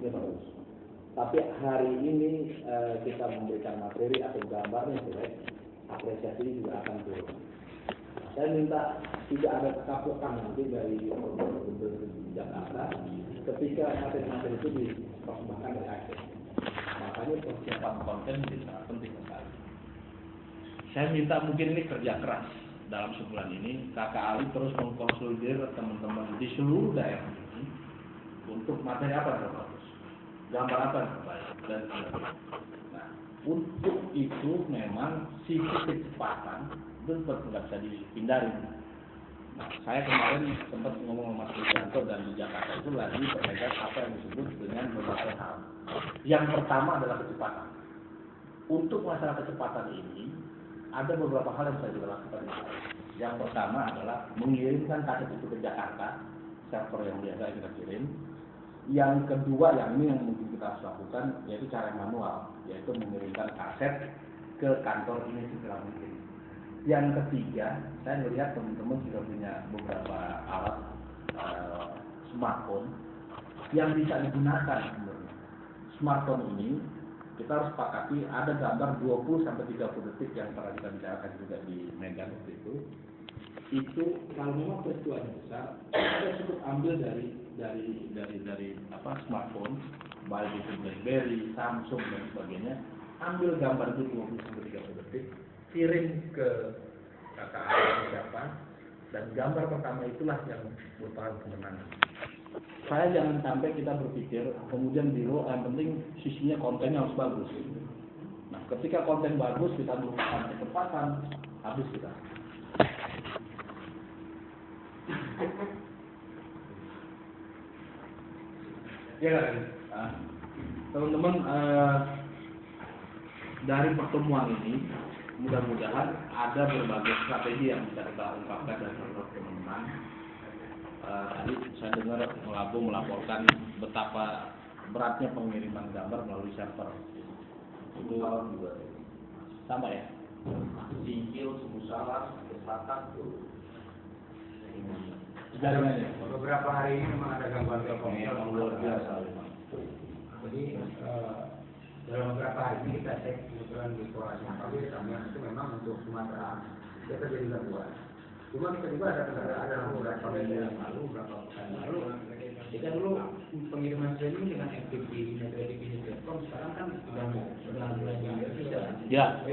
grafiknya bagus. Tapi hari ini kita memberikan materi atau gambarnya jelek, apresiasi juga akan turun. Saya minta tidak ada kekapukan nanti dari Gubernur Jakarta ketika materi-materi itu dipersembahkan dari Aceh. Makanya persiapan konten kita penting sekali. Saya minta mungkin ini kerja keras dalam sebulan ini, Kakak Ali terus mengkonsolidir teman-teman di seluruh daerah ini untuk materi apa yang bagus, gambar apa yang terbaik, dan sebagainya. Nah, untuk itu memang sisi kecepatan itu tetap nggak bisa dihindari. Nah, saya kemarin sempat ngomong sama Mas Wijanto dan di Jakarta itu lagi berkaitan apa yang disebut dengan beberapa hal. Yang pertama adalah kecepatan. Untuk masalah kecepatan ini, ada beberapa hal yang saya juga lakukan. Yang pertama adalah mengirimkan kaset itu ke Jakarta, server yang biasa kita kirim. Yang kedua, yang ini yang mungkin kita harus lakukan, yaitu cara manual, yaitu mengirimkan kaset ke kantor ini segera mungkin. Yang ketiga, saya melihat teman-teman sudah punya beberapa alat smartphone yang bisa digunakan sebenarnya. Smartphone ini kita harus sepakati ada gambar 20-30 detik yang pernah kita bicarakan juga di Medan waktu itu. Itu kalau memang peristiwanya besar, kita cukup ambil dari smartphone, baik itu BlackBerry, Samsung dan sebagainya, ambil gambar itu 20-30 detik, kirim ke kakak siapa, dan gambar pertama itulah yang merupakan kemenangan. Saya jangan sampai kita berpikir kemudian biro yang penting sisinya kontennya harus bagus. Nah, ketika konten bagus kita melakukan kecepatan, habis kita. Ya kan? Teman-teman, dari pertemuan ini mudah-mudahan ada berbagai strategi yang bisa kita ungkapkan dan teman-teman. Tadi saya dengar melaporkan betapa beratnya pengiriman gambar melalui server. Itu juga sama ya. Singkil, Semusalah, Selatan itu. Jaringannya. Beberapa hari ini memang ada gangguan telepon yang luar biasa. Jadi dalam beberapa hari ini kita cek kebetulan di Polres Makassar itu memang untuk Sumatera kita terjadi gangguan. Cuma kita juga ada beberapa minggu yang lalu, beberapa pekan lalu, kita dulu pengiriman streaming dengan FTP di Network Telecom sekarang kan sudah mulai bisa. Ya.